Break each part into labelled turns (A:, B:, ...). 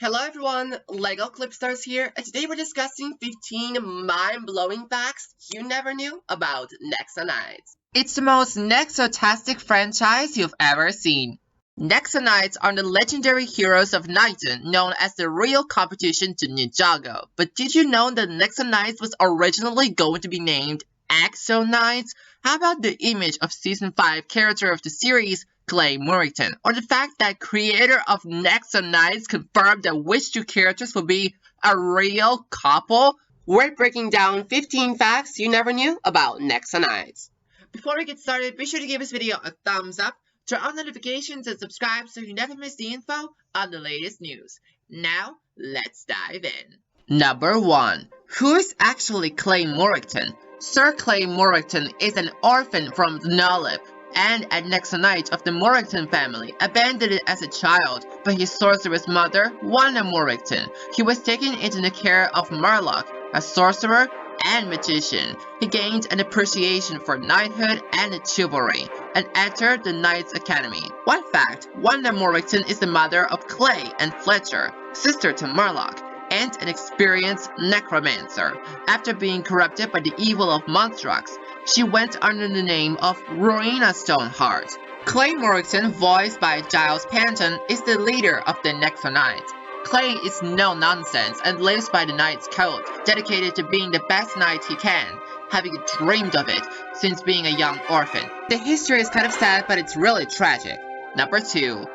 A: Hello everyone, Lego Clipstars here, and today we're discussing 15 mind-blowing facts you never knew about Nexo Knights. It's the most Nexo-tastic franchise you've ever seen. Nexo Knights are the legendary heroes of Knighton, known as the real competition to Ninjago. But did you know that Nexo Knights was originally going to be named Exo Knights? How about the image of Season 5 character of the series, Clay Morrington, or the fact that creator of Nexo Knights confirmed that which two characters will be a real couple? We're breaking down 15 facts you never knew about Nexo Knights. Before we get started, be sure to give this video a thumbs up, turn on notifications, and subscribe so you never miss the info on the latest news. Now, let's dive in. Number 1. Who is actually Clay Morrington? Sir Clay Morrington is an orphan from Nolip and a Nexo Knight of the Morrington family, abandoned as a child by his sorceress mother, Wanda Morrington. He was taken into the care of Murloc, a sorcerer and magician. He gained an appreciation for knighthood and chivalry, and entered the Knights Academy. One fact, Wanda Morrington is the mother of Clay and Fletcher, sister to Murloc, and an experienced necromancer. After being corrupted by the evil of Monstrox, she went under the name of Rowena Stoneheart. Clay Morrington, voiced by Giles Panton, is the leader of the Nexo Knights. Clay is no nonsense and lives by the Knight's Code, dedicated to being the best knight he can, having dreamed of it since being a young orphan. The history is kind of sad, but it's really tragic. Number 2.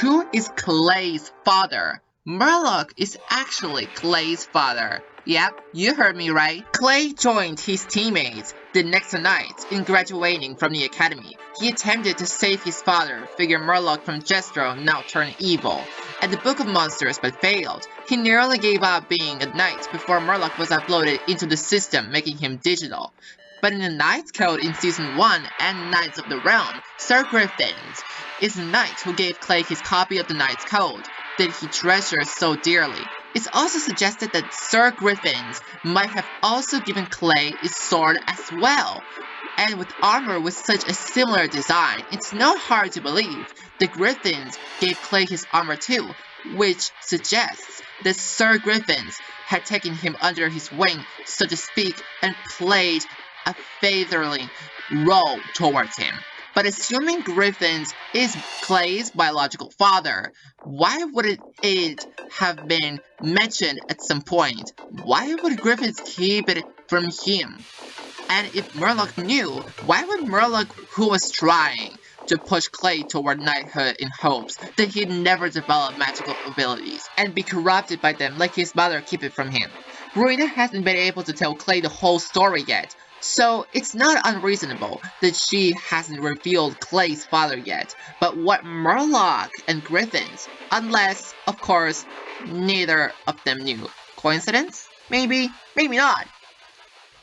A: Who is Clay's father? Murloc is actually Clay's father. Yep, you heard me right. Clay joined his teammates, the Nexo Knights, in graduating from the academy. He attempted to save his father, figure Murloc from Jestro now turned evil, at the Book of Monsters but failed. He nearly gave up being a knight before Murloc was uploaded into the system, making him digital. But in the Knight's Code in Season 1 and Knights of the Realm, Sir Griffins is the knight who gave Clay his copy of the Knight's Code that he treasures so dearly. It's also suggested that Sir Griffins might have also given Clay his sword as well. And with armor with such a similar design, it's not hard to believe the Griffins gave Clay his armor too, which suggests that Sir Griffins had taken him under his wing, so to speak, and played a fatherly role towards him. But assuming Griffins is Clay's biological father, why would it have been mentioned at some point? Why would Griffins keep it from him? And if Murloc knew, why would Murloc, who was trying to push Clay toward knighthood in hopes that he'd never develop magical abilities and be corrupted by them like his mother, keep it from him? Rowena hasn't been able to tell Clay the whole story yet, so it's not unreasonable that she hasn't revealed Clay's father yet. But what Murloc and Griffins? Unless, of course, neither of them knew. Coincidence? Maybe, maybe not.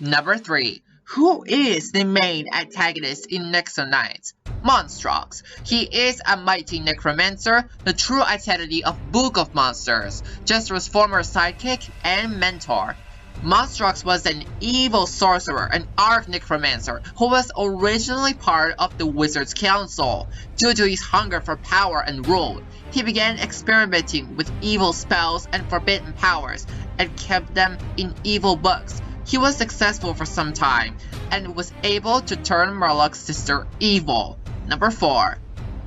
A: Number 3. Who is the main antagonist in Nexo Knights? Monstrox. He is a mighty necromancer, the true identity of Book of Monsters, Jestro's former sidekick and mentor. Monstrox was an evil sorcerer, an arch-necromancer, who was originally part of the Wizards' Council. Due to his hunger for power and rule, he began experimenting with evil spells and forbidden powers, and kept them in evil books. He was successful for some time, and was able to turn Murloc's sister evil. Number 4.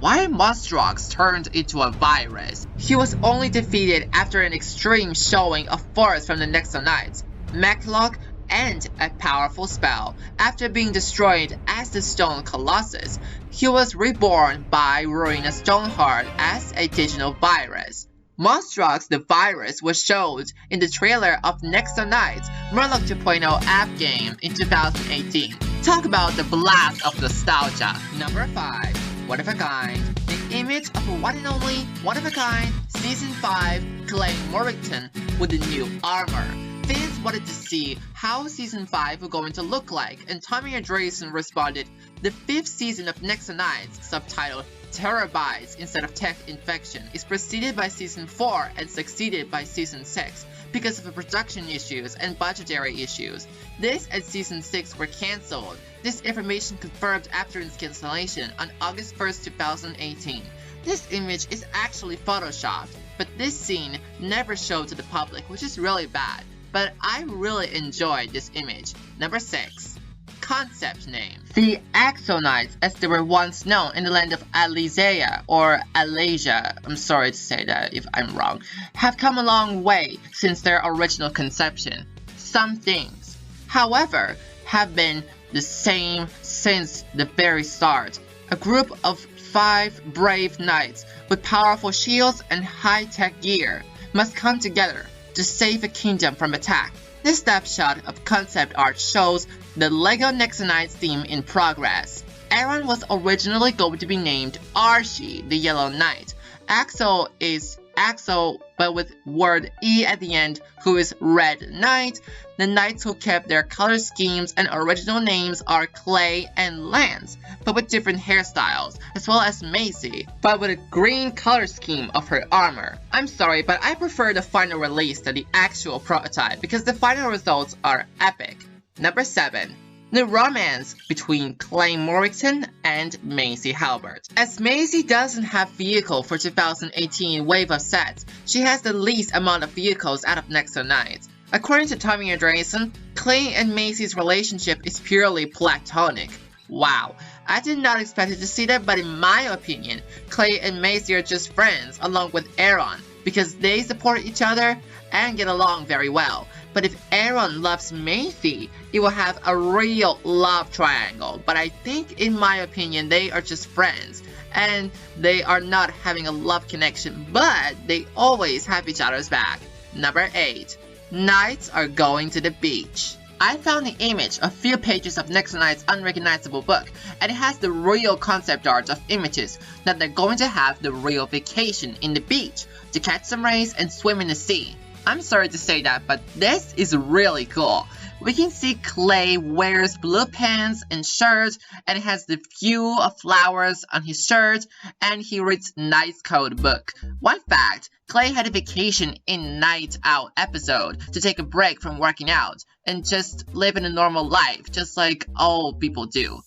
A: Why Monstrox turned into a virus? He was only defeated after an extreme showing of force from the Nexo Knights, Maclock, and a powerful spell. After being destroyed as the Stone Colossus, he was reborn by Rowena Stoneheart as a digital virus. Monstrox the Virus was showed in the trailer of Nexo Knights Murloc 2.0 app game in 2018. Talk about the blast of nostalgia. Number 5. One of a kind. The image of a one and only, one of a kind, Season 5 Clay Morrington with the new armor. Fans wanted to see how Season 5 was going to look like, and Tommy Andreessen responded, "The 5th season of Nexo Knights, subtitled Terabytes instead of Tech Infection, is preceded by Season 4 and succeeded by Season 6 because of the production issues and budgetary issues. This and Season 6 were cancelled. This information confirmed after its cancellation on August 1st, 2018. This image is actually photoshopped, but this scene never showed to the public, which is really bad. But I really enjoyed this image. Number 6. Concept name. The Nexo Knights, as they were once known in the land of Alizea or Alasia, I'm sorry to say that if I'm wrong, have come a long way since their original conception. Some things, however, have been the same since the very start. A group of 5 brave knights with powerful shields and high-tech gear must come together to save a kingdom from attack. This snapshot of concept art shows the LEGO Nexo Knights theme in progress. Aaron was originally going to be named Archie, the Yellow Knight. Axel is Axel, but with word E at the end, who is Red Knight. The knights who kept their color schemes and original names are Clay and Lance, but with different hairstyles, as well as Macy, but with a green color scheme of her armor. I'm sorry, but I prefer the final release to the actual prototype because the final results are epic. Number 7. The romance between Clay Morrison and Macy Halbert. As Macy doesn't have vehicle for 2018 wave of sets, she has the least amount of vehicles out of Nexo Knights. According to Tommy Andreessen, Clay and Macy's relationship is purely platonic. Wow, I did not expect to see that, but in my opinion, Clay and Macy are just friends along with Aaron because they support each other and get along very well. But if Aaron loves Macy, it will have a real love triangle. But I think, in my opinion, they are just friends. And they are not having a love connection, but they always have each other's back. Number 8. Knights are going to the beach. I found the image of few pages of Nexo Knights' unrecognizable book, and it has the real concept art of images that they're going to have the real vacation in the beach to catch some rays and swim in the sea. I'm sorry to say that, but this is really cool. We can see Clay wears blue pants and shirt, and has the view of flowers on his shirt, and he reads Knight's Code book. One fact, Clay had a vacation in Night Out episode to take a break from working out and just live in a normal life, just like all people do.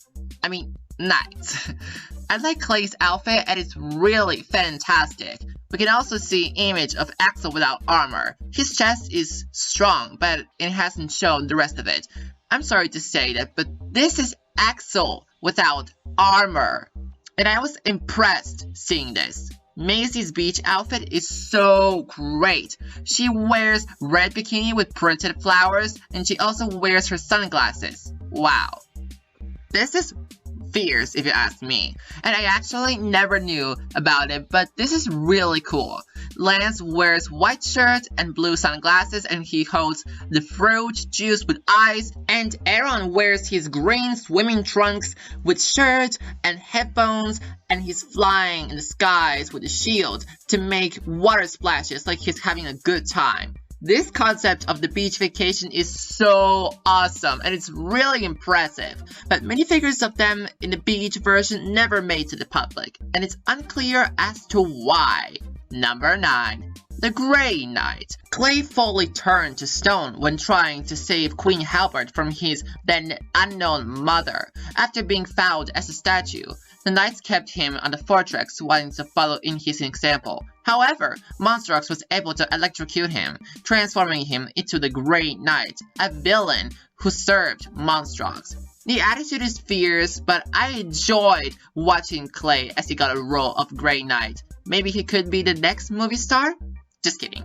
A: I mean, knights. I like Clay's outfit and it's really fantastic. We can also see image of Axel without armor. His chest is strong, but it hasn't shown the rest of it. I'm sorry to say that, but this is Axel without armor. And I was impressed seeing this. Macy's beach outfit is so great. She wears red bikini with printed flowers, and she also wears her sunglasses. Wow. This is fierce if you ask me, and I actually never knew about it, but this is really cool. Lance wears white shirt and blue sunglasses, and he holds the fruit juice with eyes, and Aaron wears his green swimming trunks with shirt and headphones, and he's flying in the skies with a shield to make water splashes like he's having a good time. This concept of the beach vacation is so awesome and it's really impressive, but minifigures of them in the beach version never made to the public, and it's unclear as to why. Number 9. The Grey Knight. Clay fully turned to stone when trying to save Queen Halbert from his then unknown mother. After being found as a statue, the knights kept him on the fortress wanting to follow in his example. However, Monstrox was able to electrocute him, transforming him into the Grey Knight, a villain who served Monstrox. The attitude is fierce, but I enjoyed watching Clay as he got a role of Grey Knight. Maybe he could be the next movie star? Just kidding.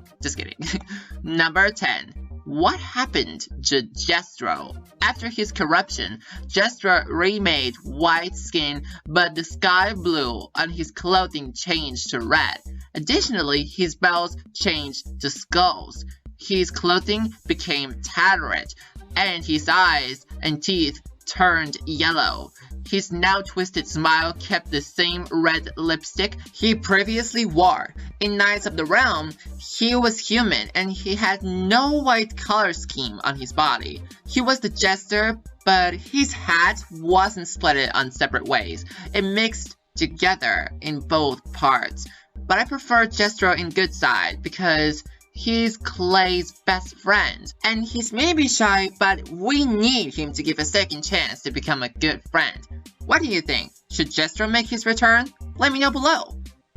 A: Number 10. What happened to Jestro? After his corruption, Jestro remade white skin, but the sky blue on his clothing changed to red. Additionally, his bells changed to skulls. His clothing became tattered, and his eyes and teeth turned yellow. His now twisted smile kept the same red lipstick he previously wore. In Knights of the Realm, he was human and he had no white color scheme on his body. He was the jester, but his hat wasn't split on separate ways. It mixed together in both parts. But I prefer Jestro in good side because he's Clay's best friend, and he's maybe shy, but we need him to give a second chance to become a good friend. What do you think? Should Jestro make his return? Let me know below.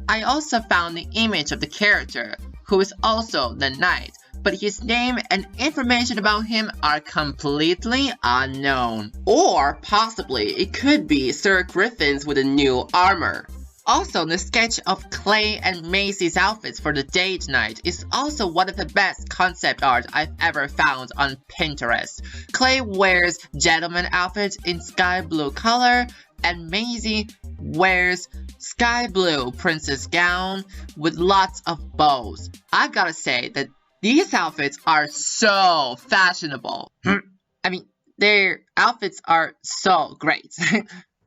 A: I also found the image of the character, who is also the knight, but his name and information about him are completely unknown. Or possibly it could be Sir Griffin's with a new armor. Also, the sketch of Clay and Macy's outfits for the date night is also one of the best concept art I've ever found on Pinterest. Clay wears gentleman outfits in sky blue color, and Macy wears sky blue princess gown with lots of bows. I gotta say that these outfits are so fashionable. I mean, their outfits are so great.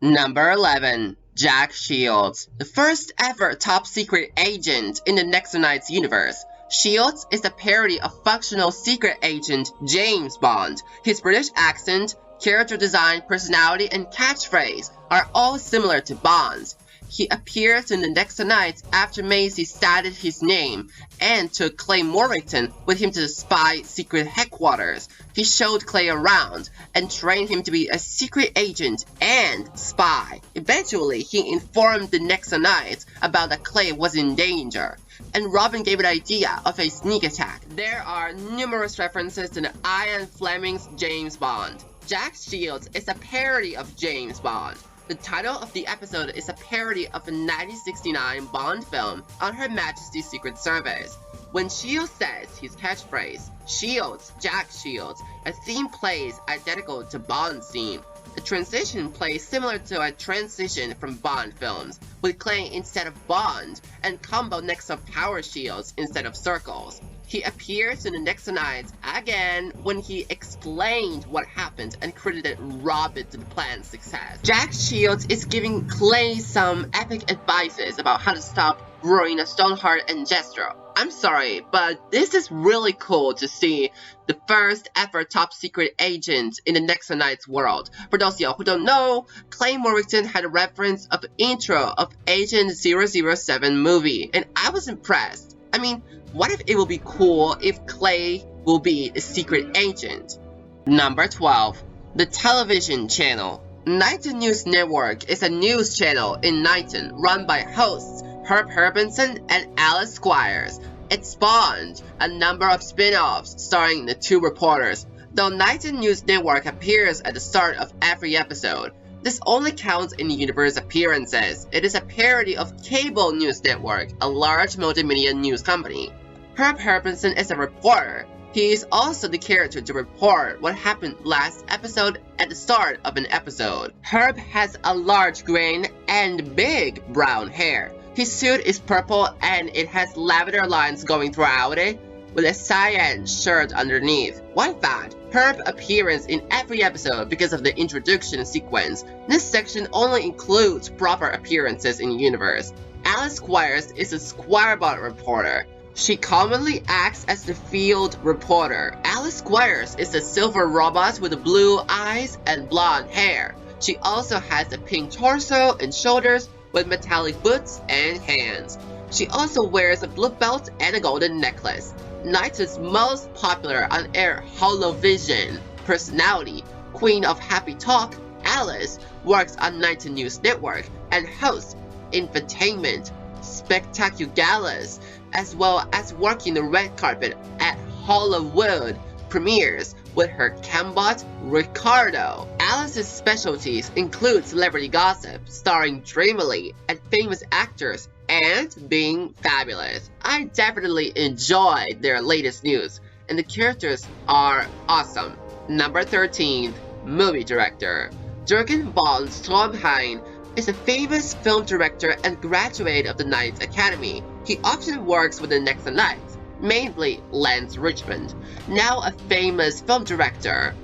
A: Number 11. Jack Sheilds, the first ever top secret agent in the Nexo Knights universe. Sheilds is a parody of functional secret agent James Bond. His British accent, character design, personality, and catchphrase are all similar to Bond's. He appears in the Nexo Knights after Macy stated his name and took Clay Morrington with him to the spy secret headquarters. He showed Clay around and trained him to be a secret agent and spy. Eventually, he informed the Nexo Knights about that Clay was in danger, and Robin gave an idea of a sneak attack. There are numerous references to the Ian Fleming's James Bond. Jack Sheilds is a parody of James Bond. The title of the episode is a parody of a 1969 Bond film on Her Majesty's Secret Service. When Shields says his catchphrase, Shields, Jack Shields, a theme plays identical to Bond's theme. The transition plays similar to a transition from Bond films, with Clay instead of Bond, and combo next of power shields instead of circles. He appears in the Nexo Knights again when he explained what happened and credited Robin to the plan's success. Jack Sheilds is giving Clay some epic advices about how to stop growing a Stoneheart and Jester. I'm sorry, but this is really cool to see the first ever top secret agent in the Nexo Knights world. For those of y'all who don't know, Clay Morrington had a reference of the intro of Agent 007 movie, and I was impressed. I mean, what if it will be cool if Clay will be a secret agent? Number 12. The television channel. Knighton News Network is a news channel in Knighton run by hosts Herb Herbenson and Alice Squires. It spawned a number of spin-offs starring the two reporters. Though Knighton News Network appears at the start of every episode, this only counts in universe appearances. It is a parody of Cable News Network, a large multimedia news company. Herb Herbenson is a reporter. He is also the character to report what happened last episode at the start of an episode. Herb has a large green and big brown hair. His suit is purple and it has lavender lines going throughout it, with a cyan shirt underneath. One fact, Herb appears in every episode because of the introduction sequence. This section only includes proper appearances in universe. Alice Squires is a Squirebot reporter. She commonly acts as the field reporter. Alice Squires is a silver robot with blue eyes and blonde hair. She also has a pink torso and shoulders with metallic boots and hands. She also wears a blue belt and a golden necklace. Knighton's most popular on-air holovision personality, Queen of Happy Talk, Alice, works on Knighton News Network and hosts infotainment spectaculars, as well as working the red carpet at Hollywood premieres with her cambot Ricardo. Alice's specialties include celebrity gossip, starring dreamily and famous actors, and being fabulous. I definitely enjoyed their latest news, and the characters are awesome. Number 13. Movie director. Jürgen von Stroheim is a famous film director and graduate of the Knights Academy. He often works with the Nexo Knights, mainly Lance Richmond, now a famous film director.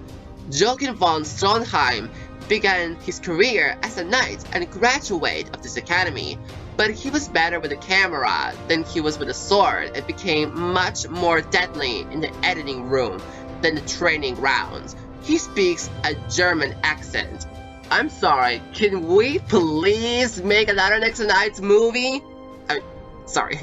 A: Jürgen von Stroheim began his career as a knight and graduate of this academy, but he was better with a camera than he was with a sword and became much more deadly in the editing room than the training grounds. He speaks a German accent. I'm sorry, can we please make another Nexo Knights movie? Sorry.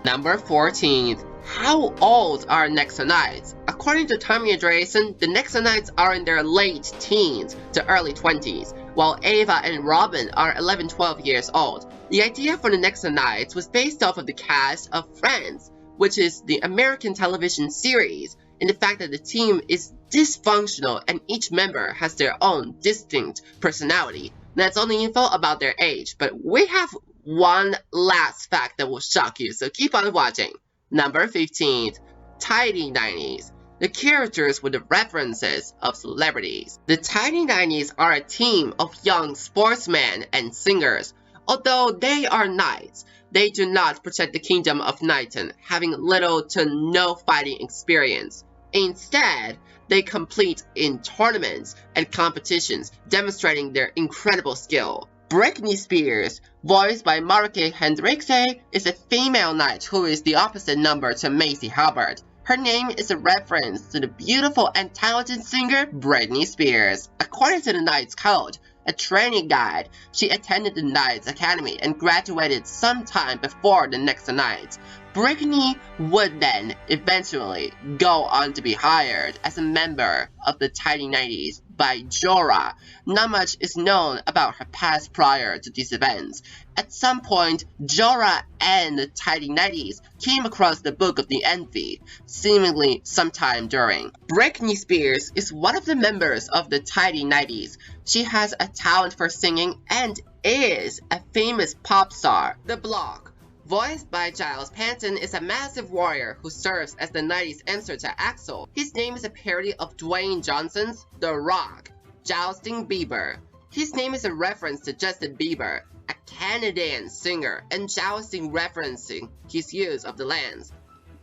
A: Number 14. How old are Nexo Knights? According to Tommy Andreessen, the Nexo Knights are in their late teens to early 20s, while Ava and Robin are 11-12 years old. The idea for the Nexo Knights was based off of the cast of Friends, which is the American television series, and the fact that the team is dysfunctional and each member has their own distinct personality. That's all the info about their age, but we have one last fact that will shock you, so keep on watching. Number 15. Tighty Knights. The characters were the references of celebrities. The Tighty Knights are a team of young sportsmen and singers. Although they are knights, they do not protect the kingdom of Knighton, having little to no fighting experience. Instead, they compete in tournaments and competitions, demonstrating their incredible skill. Britney Spears, voiced by Marke Hendrikse, is a female knight who is the opposite number to Macy. Her name is a reference to the beautiful and talented singer Britney Spears. According to the Knight's Code, a training guide, she attended the Knights Academy and graduated sometime before the Nexo Knights. Britney would then eventually go on to be hired as a member of the Tighty Knights by Jorah. Not much is known about her past prior to these events. At some point, Jorah and the Tighty Knights came across the Book of the Envy, seemingly sometime during. Britney Spears is one of the members of the Tighty Knights. She has a talent for singing and is a famous pop star. The Block, voiced by Giles Panton, is a massive warrior who serves as the Knight's answer to Axel. His name is a parody of Dwayne Johnson's The Rock. Justin Bieber. His name is a reference to Justin Bieber, a Canadian singer, and jousting referencing his use of the lance.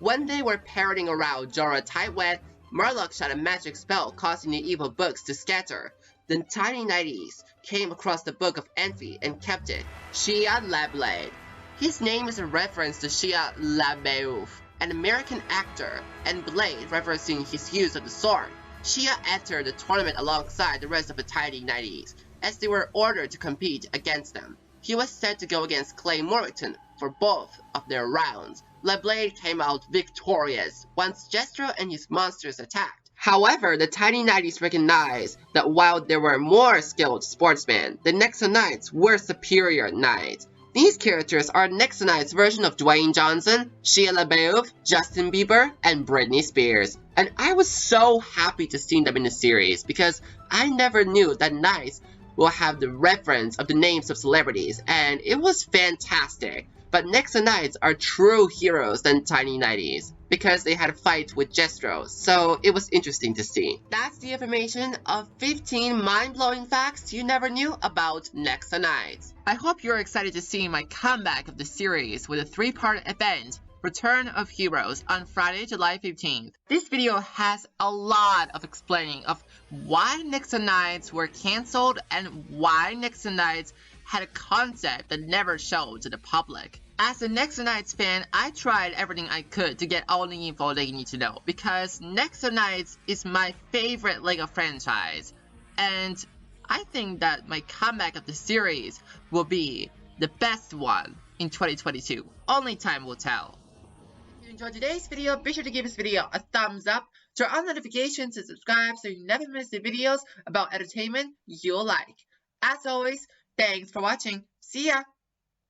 A: When they were parading around Jorah Tightwet, Murloc shot a magic spell causing the evil books to scatter. The Tighty Knights came across the Book of Envy and kept it. Shia LaBeouf. His name is a reference to Shia LaBeouf, an American actor, and Blade referencing his use of the sword. Shia entered the tournament alongside the rest of the Tighty Knights, as they were ordered to compete against them. He was set to go against Clay Morrington for both of their rounds. LaBeouf came out victorious once Jestro and his monsters attacked. However, the Tighty Knights recognized that while there were more skilled sportsmen, the Nexo Knights were superior knights. These characters are Nexo Knights' version of Dwayne Johnson, Shia LaBeouf, Justin Bieber, and Britney Spears. And I was so happy to see them in the series because I never knew that Knights will have the reference of the names of celebrities, and it was fantastic. But Nexo Knights are true heroes than Tighty Knights because they had a fight with Jestro, so it was interesting to see. That's the information of 15 mind-blowing facts you never knew about Nexo Knights. I hope you're excited to see my comeback of the series with a 3-part event, Return of Heroes, on Friday, July 15th. This video has a lot of explaining of why Nexo Knights were cancelled and why Nexo Knights had a concept that never showed to the public. As a Nexo Knights fan, I tried everything I could to get all the info that you need to know because Nexo Knights is my favorite LEGO franchise, and I think that my comeback of the series will be the best one in 2022. Only time will tell. If you enjoyed today's video, be sure to give this video a thumbs up, turn on notifications, and subscribe so you never miss the videos about entertainment you'll like. As always, thanks for watching. See ya!